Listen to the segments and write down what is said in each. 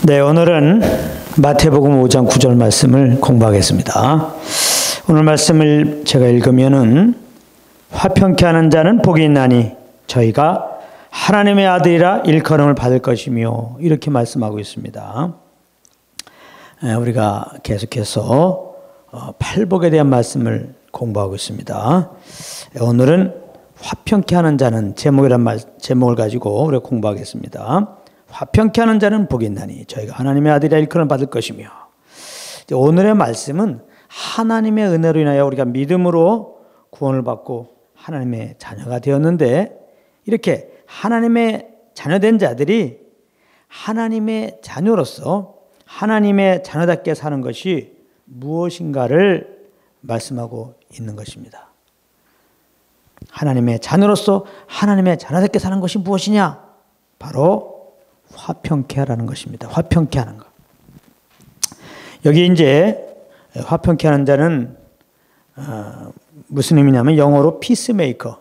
네, 오늘은 마태복음 5장 9절 말씀을 공부하겠습니다. 오늘 말씀을 제가 읽으면은 화평케 하는 자는 복이 있나니 저희가 하나님의 아들이라 일컬음을 받을 것이며 이렇게 말씀하고 있습니다. 우리가 계속해서 팔복에 대한 말씀을 공부하고 있습니다. 오늘은 화평케 하는 자는 제목을 가지고 우리가 공부하겠습니다. 화평케 하는 자는 복이 있나니 저희가 하나님의 아들이라 일컬음을 받을 것이며, 오늘의 말씀은 하나님의 은혜로 인하여 우리가 믿음으로 구원을 받고 하나님의 자녀가 되었는데, 이렇게 하나님의 자녀된 자들이 하나님의 자녀로서 하나님의 자녀답게 사는 것이 무엇인가를 말씀하고 있는 것입니다. 하나님의 자녀로서 하나님의 자녀답게 사는 것이 무엇이냐? 바로 화평케 하라는 것입니다. 화평케 하는 것. 여기 이제 화평케 하는 자는 무슨 의미냐면 영어로 피스메이커입니다.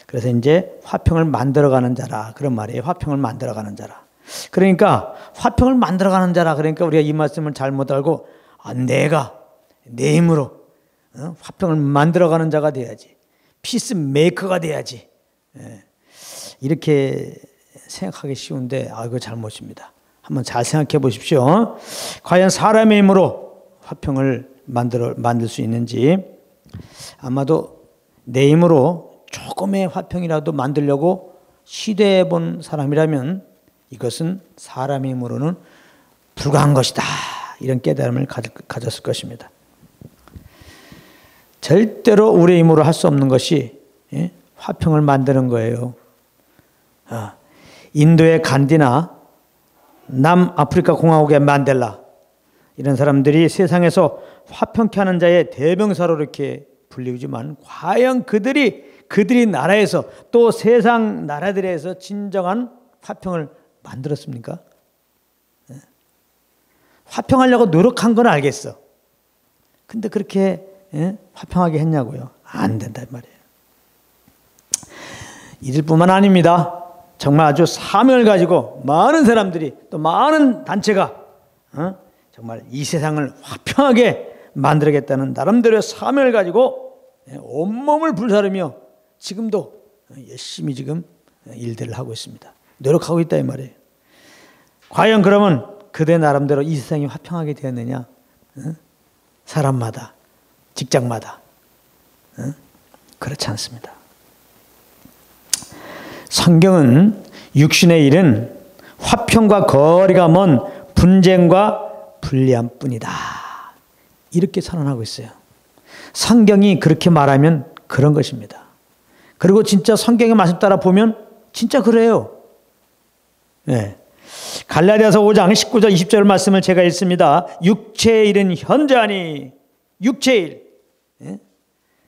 그래서 이제 화평을 만들어가는 자라, 그런 말이에요. 화평을 만들어가는 자라. 그러니까 화평을 만들어가는 자라. 그러니까 우리가 이 말씀을 잘못 알고 내가 내 힘으로 화평을 만들어가는 자가 돼야지, 피스메이커가 돼야지, 이렇게 생각하기 쉬운데 그거 잘못입니다. 한번 잘 생각해 보십시오. 과연 사람의 힘으로 화평을 만들 수 있는지. 아마도 내 힘으로 조금의 화평이라도 만들려고 시도해 본 사람이라면 이것은 사람의 힘으로는 불가한 것이다, 이런 깨달음을 가졌을 것입니다. 절대로 우리의 힘으로 할 수 없는 것이 화평을 만드는 거예요. 인도의 간디나 남아프리카 공화국의 만델라, 이런 사람들이 세상에서 화평케 하는 자의 대명사로 이렇게 불리지만, 과연 그들이 나라에서 또 세상 나라들에서 진정한 화평을 만들었습니까? 화평하려고 노력한 건 알겠어. 근데 그렇게 화평하게 했냐고요? 안 된단 말이에요. 이들뿐만 아닙니다. 정말 아주 사명을 가지고 많은 사람들이, 또 많은 단체가 정말 이 세상을 화평하게 만들겠다는 나름대로의 사명을 가지고 온몸을 불사르며 지금도 열심히 지금 일들을 하고 있습니다. 노력하고 있다 이 말이에요. 과연 그러면 그들 나름대로 이 세상이 화평하게 되었느냐? 사람마다, 직장마다 그렇지 않습니다. 성경은 육신의 일은 화평과 거리가 먼 분쟁과 불리함 뿐이다, 이렇게 선언하고 있어요. 성경이 그렇게 말하면 그런 것입니다. 그리고 진짜 성경의 말씀 따라 보면 진짜 그래요. 갈라디아서 5장 19절 20절 말씀을 제가 읽습니다. 육체의 일은 현저하니, 육체의 일,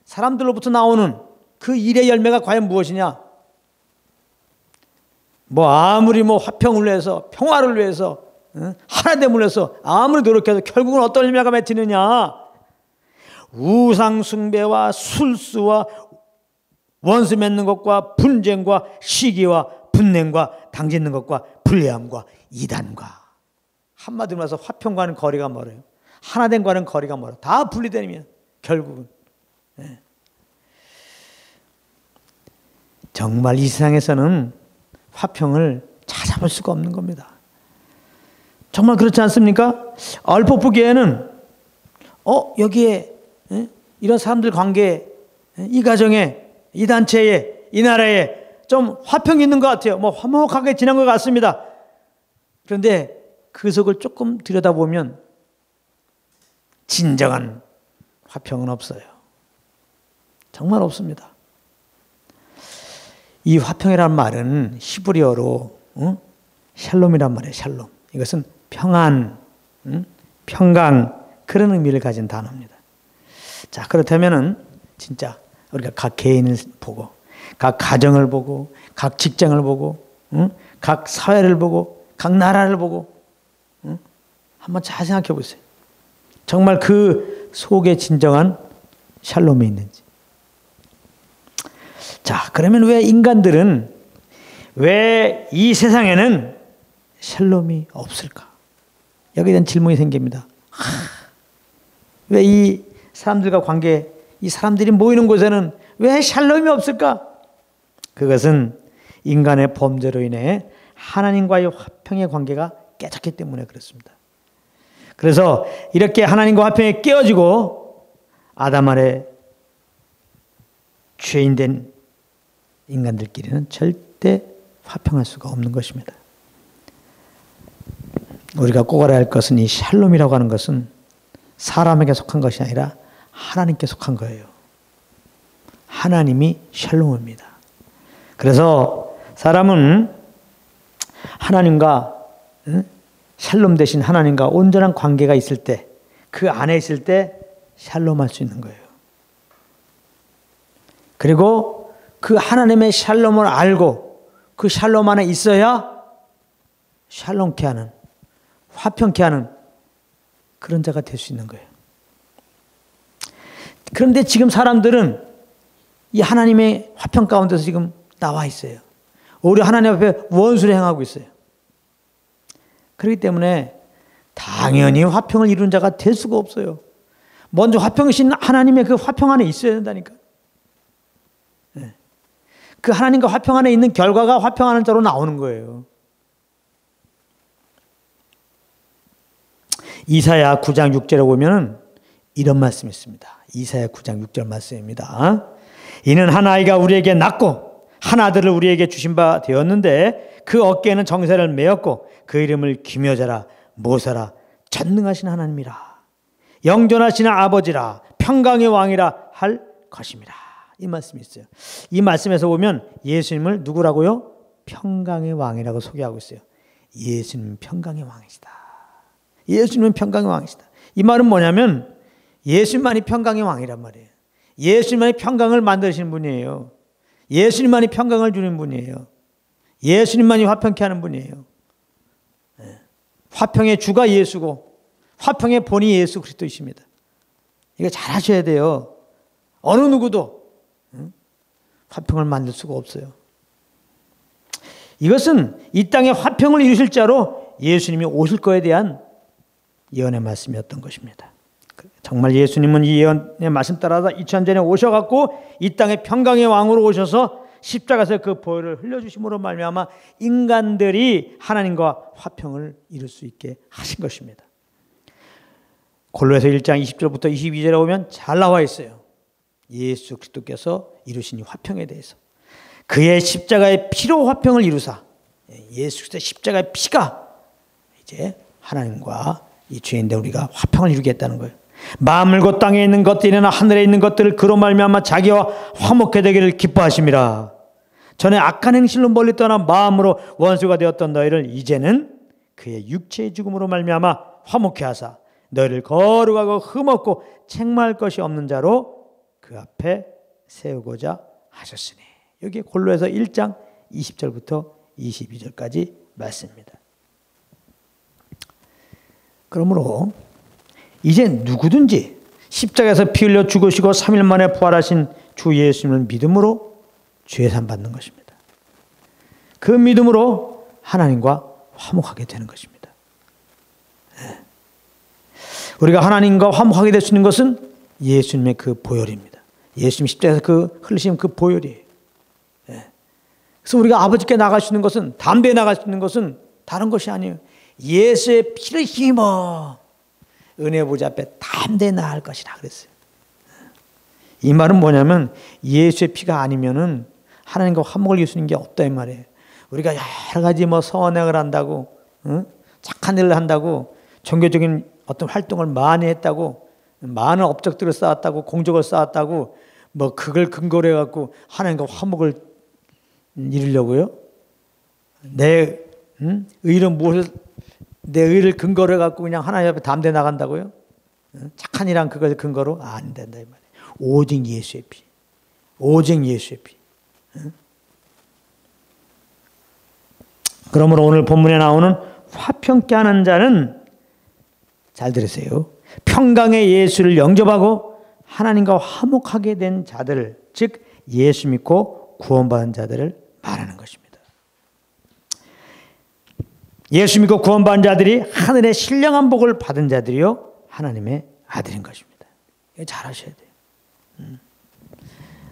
사람들로부터 나오는 그 일의 열매가 과연 무엇이냐? 아무리 화평을 위해서, 평화를 위해서, 하나됨을 위해서 아무리 노력해도 결국은 어떤 열매가 맺히느냐? 우상 숭배와 술수와 원수 맺는 것과 분쟁과 시기와 분냉과 당짓는 것과 불리함과 이단과. 한마디로 말해서 화평과는 거리가 멀어요. 하나됨과는 거리가 멀어. 다 분리되면 결국은 정말 이 세상에서는 화평을 찾아볼 수가 없는 겁니다. 정말 그렇지 않습니까? 얼핏 보기에는 여기에 이런 사람들 관계에, 이 가정에, 이 단체에, 이 나라에 좀 화평이 있는 것 같아요. 화목하게 지난 것 같습니다. 그런데 그 속을 조금 들여다보면 진정한 화평은 없어요. 정말 없습니다. 이 화평이라는 말은 히브리어로 샬롬이란 말이에요. 샬롬. 이것은 평안, 평강, 그런 의미를 가진 단어입니다. 자, 그렇다면은 진짜 우리가 각 개인을 보고, 각 가정을 보고, 각 직장을 보고, 각 사회를 보고, 각 나라를 보고, 한번 잘 생각해 보세요. 정말 그 속에 진정한 샬롬이 있는지. 자, 그러면 왜 인간들은 왜 이 세상에는 샬롬이 없을까? 여기에 대한 질문이 생깁니다. 왜 이 사람들과 관계, 이 사람들이 모이는 곳에는 왜 샬롬이 없을까? 그것은 인간의 범죄로 인해 하나님과의 화평의 관계가 깨졌기 때문에 그렇습니다. 그래서 이렇게 하나님과 화평이 깨어지고 아담 아래 죄인된 인간들끼리는 절대 화평할 수가 없는 것입니다. 우리가 꼭 알아야 할 것은 이 샬롬이라고 하는 것은 사람에게 속한 것이 아니라 하나님께 속한 거예요. 하나님이 샬롬입니다. 그래서 사람은 하나님과 샬롬 대신 하나님과 온전한 관계가 있을 때, 그 안에 있을 때 샬롬할 수 있는 거예요. 그리고 그 하나님의 샬롬을 알고 그 샬롬 안에 있어야 샬롬케 하는, 화평케 하는 그런 자가 될 수 있는 거예요. 그런데 지금 사람들은 이 하나님의 화평 가운데서 지금 나와 있어요. 오히려 하나님 앞에 원수를 행하고 있어요. 그렇기 때문에 당연히 화평을 이룬 자가 될 수가 없어요. 먼저 화평이신 하나님의 그 화평 안에 있어야 된다니까. 그 하나님과 화평 안에 있는 결과가 화평하는 자로 나오는 거예요. 이사야 9장 6절에 보면 이런 말씀이 있습니다. 이사야 9장 6절 말씀입니다. 이는 한 아이가 우리에게 낳고 한 아들을 우리에게 주신 바 되었는데 그 어깨에는 정사를 메었고 그 이름을 기묘자라 모사라 전능하신 하나님이라 영존하신 아버지라 평강의 왕이라 할 것입니다. 이 말씀이 있어요. 이 말씀에서 보면 예수님을 누구라고요? 평강의 왕이라고 소개하고 있어요. 예수님은 평강의 왕이시다. 예수님은 평강의 왕이시다. 이 말은 뭐냐면 예수님만이 평강의 왕이란 말이에요. 예수님만이 평강을 만드시는 분이에요. 예수님만이 평강을 주는 분이에요. 예수님만이 화평케 하는 분이에요. 화평의 주가 예수고 화평의 본이 예수 그리스도이십니다. 이거 잘 하셔야 돼요. 어느 누구도 화평을 만들 수가 없어요. 이것은 이 땅에 화평을 이루실 자로 예수님이 오실 거에 대한 예언의 말씀이었던 것입니다. 정말 예수님은 이 예언의 말씀 따라서 2000년 전에 오셔갖고 이 땅에 평강의 왕으로 오셔서 십자가에서 그 보혈을 흘려주심으로 말미암아 인간들이 하나님과 화평을 이룰 수 있게 하신 것입니다. 골로새서 1장 20절부터 22절에 보면 잘 나와 있어요. 예수 그리스도께서 이루신 이 화평에 대해서 그의 십자가의 피로 화평을 이루사 예수 그리스도의 십자가의 피가 이제 하나님과 이 죄인된 우리가 화평을 이루겠다는 거예요. 마음을 곧 땅에 있는 것들이나 하늘에 있는 것들을 그로 말미암아 자기와 화목해 되기를 기뻐하심이라. 전에 악한 행실로 멀리 떠나 마음으로 원수가 되었던 너희를 이제는 그의 육체의 죽음으로 말미암아 화목해 하사 너희를 거룩하고 흠없고 책망할 것이 없는 자로 그 앞에 세우고자 하셨으니. 여기 골로새서 1장 20절부터 22절까지 말씀입니다. 그러므로 이제 누구든지 십자가에서 피 흘려 죽으시고 3일 만에 부활하신 주 예수님을 믿음으로 죄산 받는 것입니다. 그 믿음으로 하나님과 화목하게 되는 것입니다. 우리가 하나님과 화목하게 될 수 있는 것은 예수님의 그 보혈입니다. 예수님 십자가에서 그 흘리신 그 보혈이에요. 그래서 우리가 아버지께 나갈 수 있는 것은, 담대히 나갈 수 있는 것은 다른 것이 아니에요. 예수의 피를 힘입어 은혜 보좌 앞에 담대히 나갈 것이라 그랬어요. 이 말은 뭐냐면 예수의 피가 아니면은 하나님과 화목을 이룰 수 있는 게 없다 이 말이에요. 우리가 여러 가지 선행을 한다고, 착한 일을 한다고, 종교적인 어떤 활동을 많이 했다고, 많은 업적들을 쌓았다고, 공적을 쌓았다고, 그걸 근거로 해갖고 하나님과 화목을 이루려고요? 내 의를 근거로 해갖고 그냥 하나님 앞에 담대 나간다고요? 착한 일한 그걸 근거로? 안 된다 이 말이에요. 오직 예수의 피. 오직 예수의 피. 그러므로 오늘 본문에 나오는 화평케 하는 자는, 잘 들으세요, 평강의 예수를 영접하고 하나님과 화목하게 된 자들, 즉 예수 믿고 구원받은 자들을 말하는 것입니다. 예수 믿고 구원받은 자들이 하늘의 신령한 복을 받은 자들이요 하나님의 아들인 것입니다. 이거 잘 아셔야 돼요.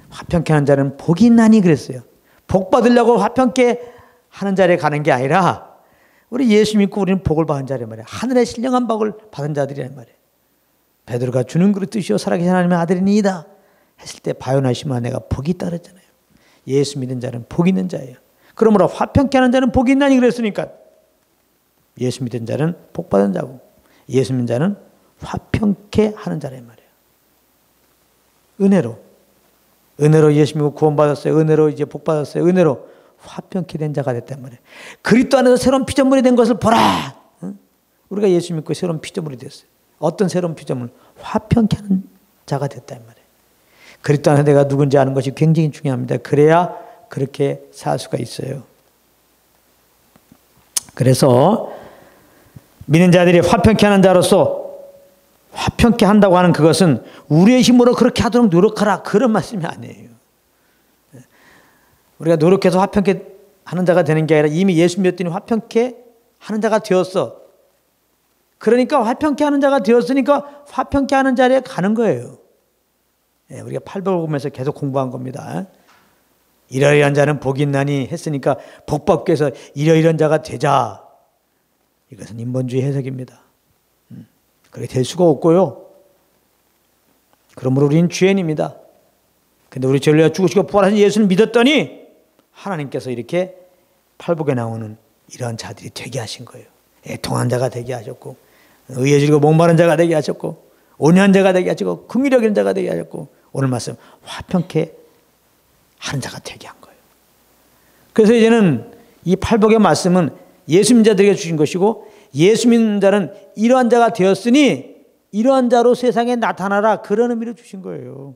화평케 하는 자는 복이 있나니 그랬어요. 복 받으려고 화평케 하는 자리에 가는 게 아니라 우리 예수 믿고 우리는 복을 받은 자란 말이에요. 하늘의 신령한 복을 받은 자들이란 말이에요. 베드로가 주는 그릇 뜻이요 살아계신 하나님의 아들이니이다 했을 때 바요나 시몬아 내가 복이 있다 그랬잖아요. 예수 믿는 자는 복 있는 자예요. 그러므로 화평케 하는 자는 복이 있나니 그랬으니까 예수 믿는 자는 복 받은 자고 예수 믿는 자는 화평케 하는 자란 말이에요. 은혜로 예수 믿고 구원받았어요. 은혜로 이제 복 받았어요. 은혜로 화평케 된 자가 됐단 말이에요. 그리스도 안에서 새로운 피조물이 된 것을 보라. 우리가 예수 믿고 새로운 피조물이 됐어요. 어떤 새로운 피조물? 화평케 하는 자가 됐단 말이에요. 그리스도 안에 내가 누군지 아는 것이 굉장히 중요합니다. 그래야 그렇게 살 수가 있어요. 그래서 믿는 자들이 화평케 하는 자로서 화평케 한다고 하는 그것은 우리의 힘으로 그렇게 하도록 노력하라 그런 말씀이 아니에요. 우리가 노력해서 화평케 하는 자가 되는 게 아니라 이미 예수 믿었더니 화평케 하는 자가 되었어. 그러니까 화평케 하는 자가 되었으니까 화평케 하는 자리에 가는 거예요. 우리가 팔복을 보면서 계속 공부한 겁니다. 이러이러한 자는 복이 있나니 했으니까 복 받기 위해서 이러이러한 자가 되자. 이것은 인본주의 해석입니다. 그렇게 될 수가 없고요. 그러므로 우리는 죄인입니다. 근데 우리 죄를 위하여 죽으시고 부활하신 예수를 믿었더니 하나님께서 이렇게 팔복에 나오는 이러한 자들이 되게 하신 거예요. 애통한 자가 되게 하셨고 의해지고 목마른 자가 되게 하셨고 온유한 자가 되게 하셨고 긍휼히 여기는 자가 되게 하셨고 오늘 말씀 화평케 하는 자가 되게 한 거예요. 그래서 이제는 이 팔복의 말씀은 예수 믿는 자들에게 주신 것이고 예수 믿는 자는 이러한 자가 되었으니 이러한 자로 세상에 나타나라 그런 의미로 주신 거예요.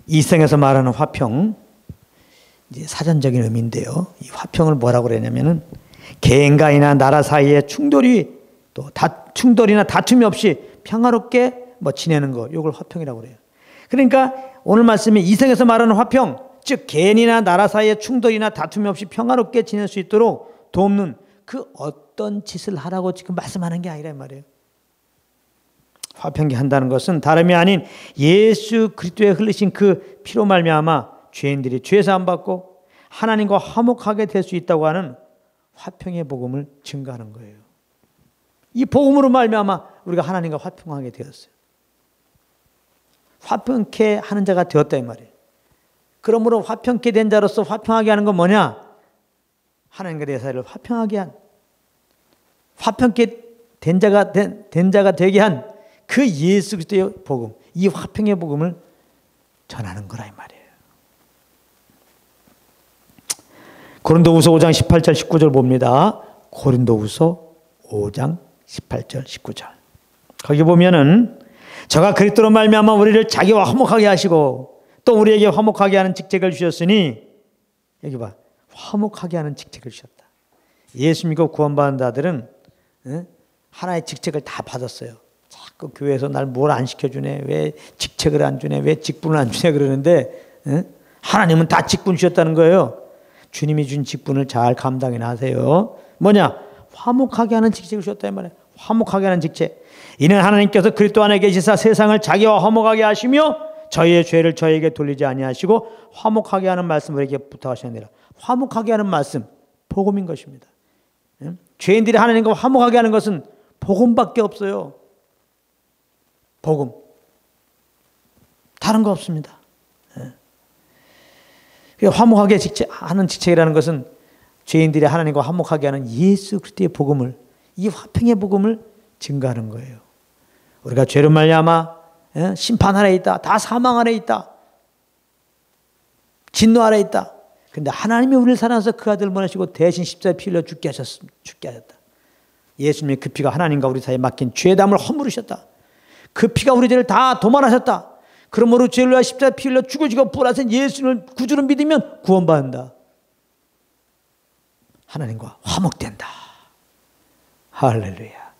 이 생에서 말하는 화평 이제 사전적인 의미인데요. 이 화평을 뭐라고 그러냐면은 개인간이나 나라 사이에 충돌이나 다툼이 없이 평화롭게 지내는 거 이걸 화평이라고 그래요. 그러니까 오늘 말씀이 이 생에서 말하는 화평 즉 개인이나 나라 사이에 충돌이나 다툼이 없이 평화롭게 지낼 수 있도록 돕는 그 어떤 짓을 하라고 지금 말씀하는 게 아니란 말이에요. 화평케 한다는 것은 다름이 아닌 예수 그리스도에 흘리신 그 피로 말미암아 죄인들이 죄 사함 받고 하나님과 화목하게 될 수 있다고 하는 화평의 복음을 증거하는 거예요. 이 복음으로 말미암아 우리가 하나님과 화평하게 되었어요. 화평케 하는 자가 되었다 이 말이에요. 그러므로 화평케 된 자로서 화평하게 하는 건 뭐냐? 하나님과 내 사이를 화평하게 한 화평케 된 자가 되게 한 그 예수 그리스도의 복음, 이 화평의 복음을 전하는 거라 이 말이에요. 고린도후서 5장 18절 19절 봅니다. 고린도후서 5장 18절 19절. 거기 보면은 저가 그리스도로 말미암아 우리를 자기와 화목하게 하시고 또 우리에게 화목하게 하는 직책을 주셨으니 여기 봐. 화목하게 하는 직책을 주셨다. 예수 믿고 구원받은 자들은 하나의 직책을 다 받았어요. 자꾸 교회에서 날 뭘 안 시켜주네. 왜 직책을 안 주네. 왜 직분을 안 주네. 그러는데 하나님은 다 직분 주셨다는 거예요. 주님이 준 직분을 잘 감당이나 하세요. 뭐냐? 화목하게 하는 직책을 주셨다 이 말이에요. 화목하게 하는 직책. 이는 하나님께서 그리스도 안에 계시사 세상을 자기와 화목하게 하시며 저희의 죄를 저희에게 돌리지 아니하시고 화목하게 하는 말씀을 우리에게 부탁하시느니라. 화목하게 하는 말씀, 복음인 것입니다. 죄인들이 하나님과 화목하게 하는 것은 복음밖에 없어요. 복음. 다른 거 없습니다. 화목하게 하는 직책이라는 것은 죄인들이 하나님과 화목하게 하는 예수 그리스도의 복음을, 이 화평의 복음을 증거하는 거예요. 우리가 죄로 말미암아 심판 아래 있다. 다 사망 아래 있다. 진노 아래 있다. 그런데 하나님이 우리를 사랑해서 그 아들을 보내시고 대신 십자가에 피 흘려 죽게 하셨다. 예수님의 그 피가 하나님과 우리 사이에 맡긴 죄담을 허물으셨다. 그 피가 우리 죄를 다 도말하셨다. 그러므로 죄를 위하여 십자가에 피 흘려 죽어지고 부활하신 예수를 구주로 믿으면 구원받는다. 하나님과 화목된다. 할렐루야.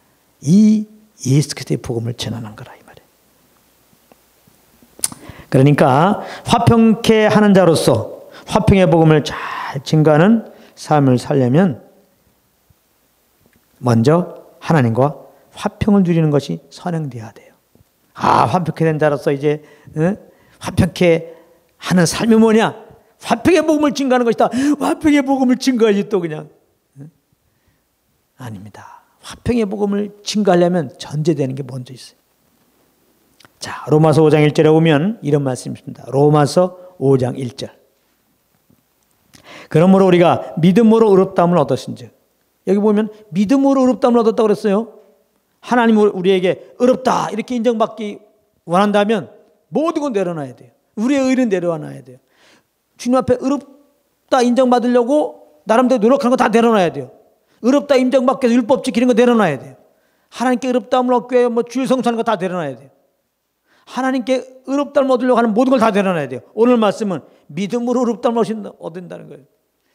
이 예수 그리스도의 복음을 전하는 거라 이 말이에요. 그러니까 화평케 하는 자로서 화평의 복음을 잘 증거하는 삶을 살려면 먼저 하나님과 화평을 누리는 것이 선행되어야 돼요. 화평케 된 자로서 이제 화평케 하는 삶이 뭐냐? 화평의 복음을 증거하는 것이다. 화평의 복음을 증거하지 또 그냥. 아닙니다. 화평의 복음을 증거하려면 전제되는 게 먼저 있어요. 자, 로마서 5장 1절에 보면 이런 말씀이 있습니다. 로마서 5장 1절. 그러므로 우리가 믿음으로 의롭다함을 얻었은즉. 여기 보면 믿음으로 의롭다함을 얻었다고 그랬어요. 하나님이 우리에게 의롭다 이렇게 인정받기 원한다면 모든 건 내려놔야 돼요. 우리의 의는 내려놔야 돼요. 주님 앞에 의롭다 인정받으려고 나름대로 노력하는 거 다 내려놔야 돼요. 의롭다 인정받기 위해서 율법 지키는 거 내려놔야 돼요. 하나님께 의롭다함을 얻기 위해 주일 성수하는 거 다 내려놔야 돼요. 하나님께 의롭다함을 얻으려고 하는 모든 걸 다 내려놔야 돼요. 오늘 말씀은 믿음으로 의롭다함을 얻는다는 거예요.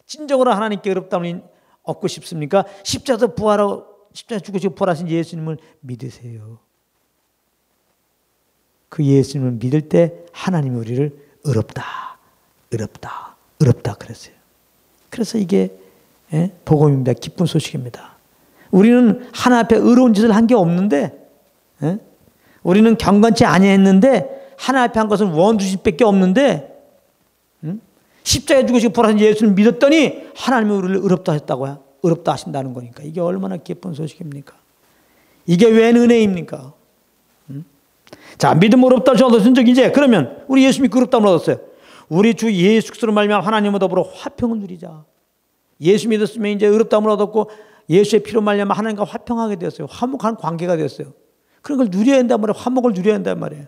진정으로 하나님께 의롭다함을 얻고 싶습니까? 십자가에서 부활하고 십자가에 죽으시고 부활하신 예수님을 믿으세요. 그 예수님을 믿을 때 하나님이 우리를 의롭다 그랬어요. 그래서 이게 복음입니다. 기쁜 소식입니다. 우리는 하나님 앞에 의로운 짓을 한 게 없는데 우리는 경건치 아니했는데 하나님 앞에 한 것은 원주십밖에 없는데 십자가에 죽으시고 부활하신 예수님을 믿었더니 하나님이 우리를 의롭다 하셨다고요. 의롭다 하신다는 거니까 이게 얼마나 기쁜 소식입니까? 이게 웬 은혜입니까? 자, 믿음으로 의롭다 하신 적 이제 그러면 우리 예수 믿고 의롭다함을 얻었어요. 우리 주 예수 그리스도로 말미암아 하나님과 더불어 화평을 누리자. 예수 믿었으면 이제 의롭다함을 얻었고 예수의 피로 말미암아 하나님과 화평하게 되었어요. 화목한 관계가 되었어요. 그런 걸 누려야 한단 말이에요. 화목을 누려야 한단 말이에요.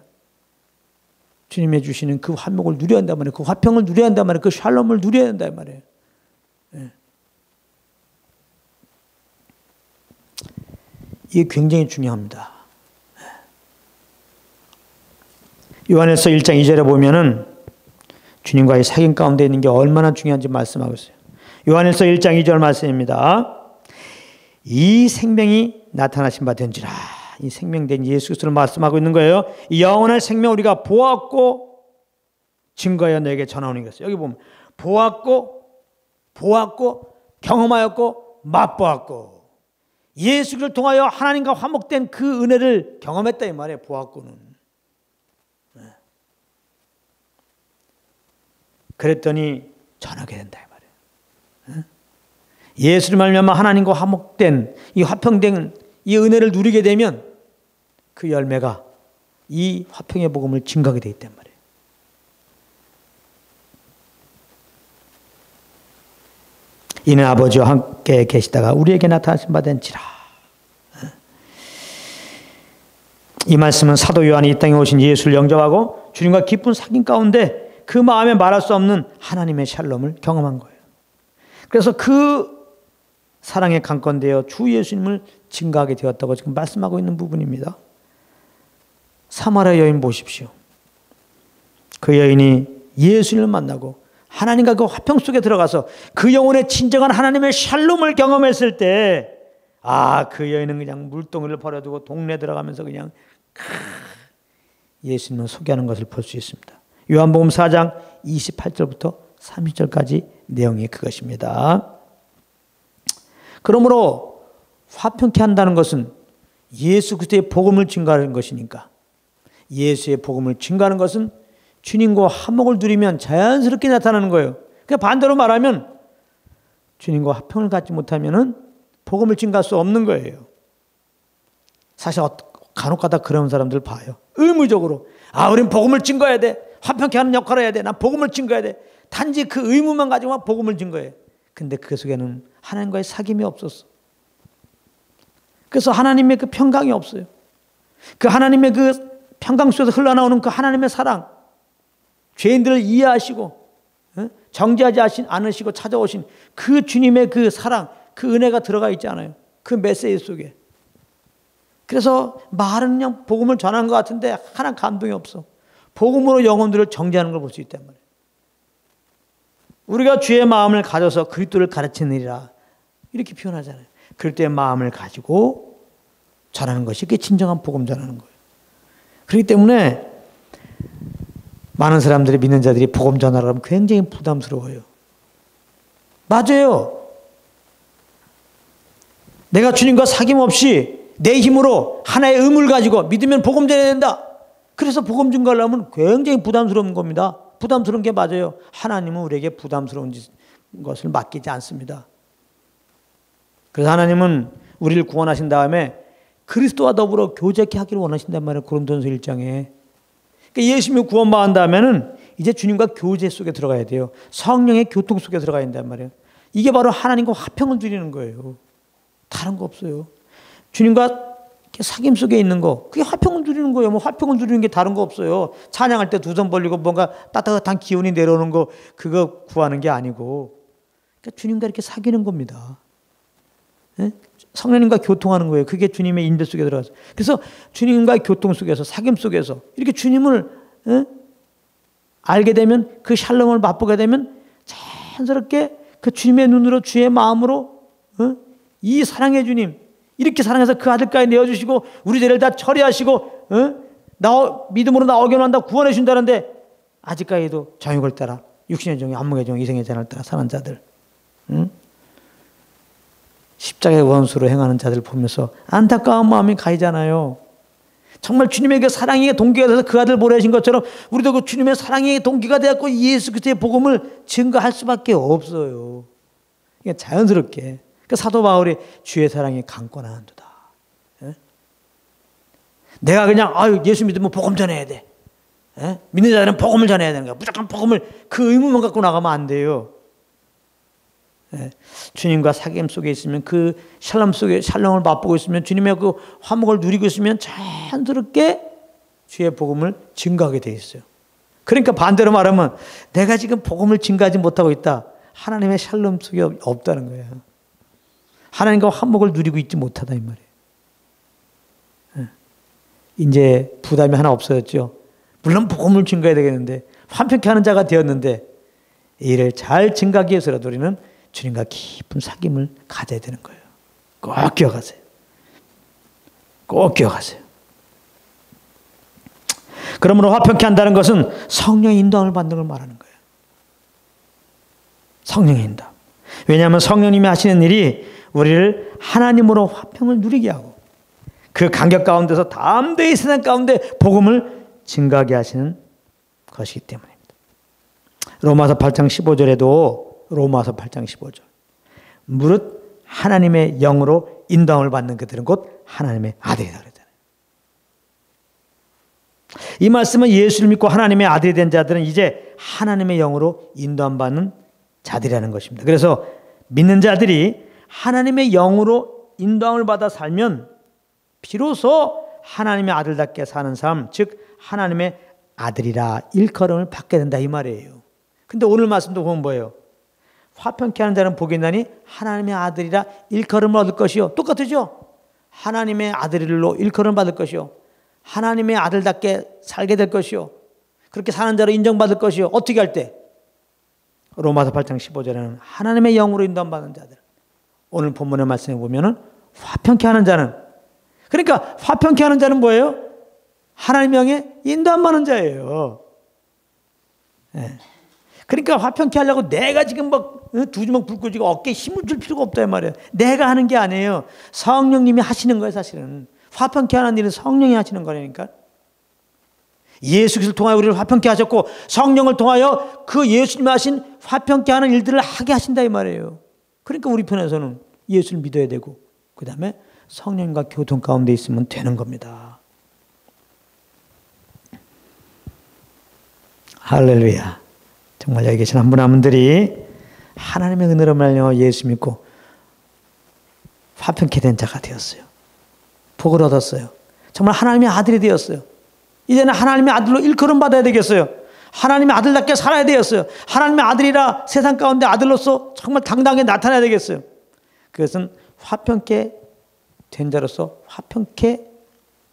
주님이 주시는 그 화목을 누려야 한단 말이에요. 그 화평을 누려야 한단 말이에요. 그 샬롬을 누려야 한단 말이에요. 이게 굉장히 중요합니다. 요한일서 1장 2절에 보면은 주님과의 사귐 가운데 있는 게 얼마나 중요한지 말씀하고 있어요. 요한일서 1장 2절 말씀입니다. 이 생명이 나타나신 바 된지라. 이 생명된 예수 그리스도를 말씀하고 있는 거예요. 이 영원한 생명 우리가 보았고 증거하여 너에게 전하오는 것이요. 여기 보면 보았고 경험하였고 맛보았고 예수를 통하여 하나님과 화목된 그 은혜를 경험했다 이 말이에요. 보았고는. 그랬더니 전하게 된다 이 말이에요. 예수를 말미암아 하나님과 화목된 이 화평된 이 은혜를 누리게 되면 그 열매가 이 화평의 복음을 증거하게 돼 있단 말이에요. 이는 아버지와 함께 계시다가 우리에게 나타나신 바 된지라. 이 말씀은 사도 요한이 이 땅에 오신 예수를 영접하고 주님과 깊은 사귐 가운데 그 마음에 말할 수 없는 하나님의 샬롬을 경험한 거예요. 그래서 그 사랑에 강권되어 주 예수님을 증거하게 되었다고 지금 말씀하고 있는 부분입니다. 사마리아 여인 보십시오. 그 여인이 예수님을 만나고 하나님과 그 화평 속에 들어가서 그 영혼의 진정한 하나님의 샬롬을 경험했을 때 그 여인은 그냥 물동이를 버려두고 동네 들어가면서 그냥 예수님을 소개하는 것을 볼 수 있습니다. 요한복음 4장 28절부터 30절까지 내용이 그것입니다. 그러므로 화평케 한다는 것은 예수 그리스도의 복음을 증거하는 것이니까 예수의 복음을 증거하는 것은 주님과 화목을 누리면 자연스럽게 나타나는 거예요. 그러니까 반대로 말하면 주님과 화평을 갖지 못하면 복음을 증거할 수 없는 거예요. 사실 간혹가다 그런 사람들 봐요. 의무적으로 우린 복음을 증거해야 돼. 화평케 하는 역할을 해야 돼. 난 복음을 증거해야 돼. 단지 그 의무만 가지고 복음을 증거해. 근데 그 속에는 하나님과의 사귐이 없었어. 그래서 하나님의 그 평강이 없어요. 그 하나님의 그 평강 속에서 흘러나오는 그 하나님의 사랑, 죄인들을 이해하시고 정죄하지 않으시고 찾아오신 그 주님의 그 사랑, 그 은혜가 들어가 있지 않아요. 그 메시지 속에. 그래서 말은 그냥 복음을 전하는 것 같은데 하나 감동이 없어. 복음으로 영혼들을 정죄하는 걸 볼 수 있단 말이에요. 우리가 주의 마음을 가져서 그리스도를 가르치느니라 이렇게 표현하잖아요. 그리스도의 마음을 가지고 전하는 것이 그게 진정한 복음 전하는 거예요. 그렇기 때문에 많은 사람들이, 믿는 자들이 복음 전하라고 하면 굉장히 부담스러워요. 맞아요. 내가 주님과 사귐 없이 내 힘으로 하나의 의무를 가지고 믿으면 복음 전해야 된다. 그래서 복음 증거를 하면 굉장히 부담스러운 겁니다. 부담스러운 게 맞아요. 하나님은 우리에게 부담스러운 것을 맡기지 않습니다. 그래서 하나님은 우리를 구원하신 다음에 그리스도와 더불어 교제케 하기를 원하신단 말이에요. 고린도전서 1장에. 그러니까 예수님이 구원받은 다음에는 이제 주님과 교제 속에 들어가야 돼요. 성령의 교통 속에 들어가야 된단 말이에요. 이게 바로 하나님과 화평을 누리는 거예요. 다른 거 없어요. 주님과 사귐 속에 있는 거, 그게 화평을 누리는 거예요. 뭐 화평을 누리는 게 다른 거 없어요. 찬양할 때 두 손 벌리고 뭔가 따뜻한 기운이 내려오는 거, 그거 구하는 게 아니고, 그러니까 주님과 이렇게 사귀는 겁니다. 네? 성령님과 교통하는 거예요. 그게 주님의 인도 속에 들어가서. 그래서 주님과 교통 속에서, 사귐 속에서 이렇게 주님을 알게 되면, 그 샬롬을 맛보게 되면 자연스럽게 그 주님의 눈으로, 주의 마음으로 이 사랑의 주님, 이렇게 사랑해서 그 아들까지 내어주시고 우리 죄를 다 처리하시고 믿음으로 나오게 한다, 구원해 준다는데 아직까지도 정욕을 따라, 육신의 정욕, 안목의 정욕, 이생의 잔을 따라 사는 자들, 십자가의 원수로 행하는 자들 보면서 안타까운 마음이 가이잖아요. 정말 주님의 그 사랑의 동기가 돼서 그 아들 보내신 것처럼 우리도 그 주님의 사랑의 동기가 되었고 예수 그리스도의 복음을 증거할 수밖에 없어요. 그러니까 자연스럽게. 그 사도 바울이 주의 사랑이 강권한도다. 내가 그냥 예수 믿으면 복음 전해야 돼. 믿는 자들은 복음을 전해야 되는 거야. 무조건 복음을 그 의무만 갖고 나가면 안 돼요. 주님과 사귐 속에 있으면, 그 샬롬 속에 샬롬을 맛보고 있으면, 주님의 그 화목을 누리고 있으면 자연스럽게 주의 복음을 증거하게 돼 있어요. 그러니까 반대로 말하면 내가 지금 복음을 증거하지 못하고 있다. 하나님의 샬롬 속에 없다는 거예요. 하나님과 화목을 누리고 있지 못하다 이 말이에요. 이제 부담이 하나 없어졌죠. 물론 복음을 증거해야 되겠는데, 화평케 하는 자가 되었는데 이를 잘 증거하기 위해서라도 우리는 주님과 깊은 사귐을 가져야 되는 거예요. 꼭 기억하세요. 꼭 기억하세요. 그러므로 화평케 한다는 것은 성령의 인도함을 받는 걸 말하는 거예요. 성령의 인도함. 왜냐하면 성령님이 하시는 일이 우리를 하나님으로 화평을 누리게 하고 그 간격 가운데서 담대히 세상 가운데 복음을 증거하게 하시는 것이기 때문입니다. 로마서 8장 15절에도 로마서 8장 15절 무릇 하나님의 영으로 인도함을 받는 그들은 곧 하나님의 아들이다 그랬잖아요. 이 말씀은 예수를 믿고 하나님의 아들이 된 자들은 이제 하나님의 영으로 인도함 받는 자들이라는 것입니다. 그래서 믿는 자들이 하나님의 영으로 인도함을 받아 살면 비로소 하나님의 아들답게 사는 삶, 즉 하나님의 아들이라 일컬음을 받게 된다 이 말이에요. 근데 오늘 말씀도 보면 뭐예요? 화평케 하는 자는 복이 있나니 하나님의 아들이라 일컬음을 얻을 것이요. 똑같으죠? 하나님의 아들로 일컬음을 받을 것이요. 하나님의 아들답게 살게 될 것이요. 그렇게 사는 자로 인정받을 것이요. 어떻게 할 때? 로마서 8장 15절에는 하나님의 영으로 인도받는 자들. 오늘 본문의 말씀에 보면은 화평케 하는 자는, 그러니까 화평케 하는 자는 뭐예요? 하나님의 영에 인도받는 자예요. 네. 그러니까 화평케 하려고 내가 지금 막 두 주먹 불 끄지고 어깨에 힘을 줄 필요가 없다 이 말이에요. 내가 하는 게 아니에요. 성령님이 하시는 거예요. 사실은 화평케 하는 일은 성령이 하시는 거니까. 예수 그리스도를 통하여 우리를 화평케 하셨고 성령을 통하여 그 예수님이 하신 화평케 하는 일들을 하게 하신다 이 말이에요. 그러니까 우리 편에서는 예수를 믿어야 되고 그 다음에 성령과 교통 가운데 있으면 되는 겁니다. 할렐루야. 정말 여기 계신 한 분 한 분들이 하나님의 은혜로 말미암아 예수 믿고 화평케 된 자가 되었어요. 복을 얻었어요. 정말 하나님의 아들이 되었어요. 이제는 하나님의 아들로 일컬음 받아야 되겠어요. 하나님의 아들답게 살아야 되었어요. 하나님의 아들이라 세상 가운데 아들로서 정말 당당하게 나타나야 되겠어요. 그것은 화평케 된 자로서 화평케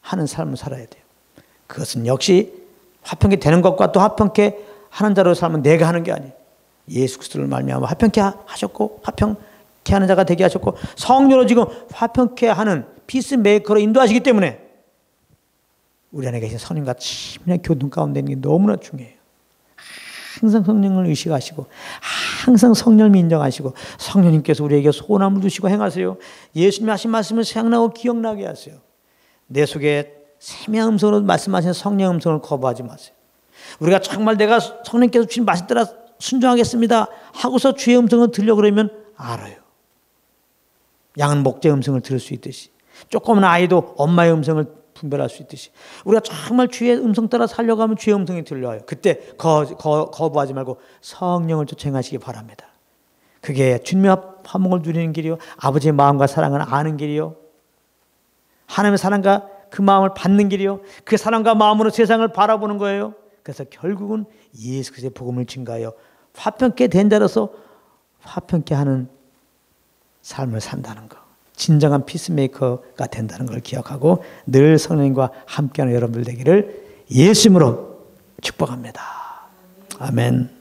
하는 삶을 살아야 돼요. 그것은 역시 화평케 되는 것과 또 화평케 하는 자로 살면 내가 하는 게 아니에요. 예수 그리스도를 말미암아 화평케 하셨고 화평케 하는 자가 되게 하셨고 성령으로 지금 화평케 하는 피스메이커로 인도하시기 때문에 우리 안에 계신 성령과 친밀한 교통 가운데 있는 게 너무나 중요해요. 항상 성령을 의식하시고 항상 성령을 인정하시고 성령님께서 우리에게 소원함을 두시고 행하세요. 예수님이 하신 말씀을 생각나고 기억나게 하세요. 내 속에 세미한 음성으로 말씀하시는 성령의 음성을 거부하지 마세요. 우리가 정말 내가 성령께서 주신 말씀 따라 순종하겠습니다 하고서 주의 음성을 들려 그러면 알아요. 양은 목자의 음성을 들을 수 있듯이 조그만 아이도 엄마의 음성을 분별할 수 있듯이 우리가 정말 주의 음성 따라 살려가면 주의 음성이 들려요. 그때 거부하지 말고 성령을 쫓아 행하시기 바랍니다. 그게 주님의 화목을 누리는 길이요, 아버지의 마음과 사랑을 아는 길이요, 하나님의 사랑과 그 마음을 받는 길이요, 그 사랑과 마음으로 세상을 바라보는 거예요. 그래서 결국은 예수 그리스도의 복음을 증가하여 화평케 된 자로서 화평케 하는 삶을 산다는 것, 진정한 피스메이커가 된다는 걸 기억하고 늘 성령님과 함께하는 여러분들 되기를 예수 이름으로 축복합니다. 아멘.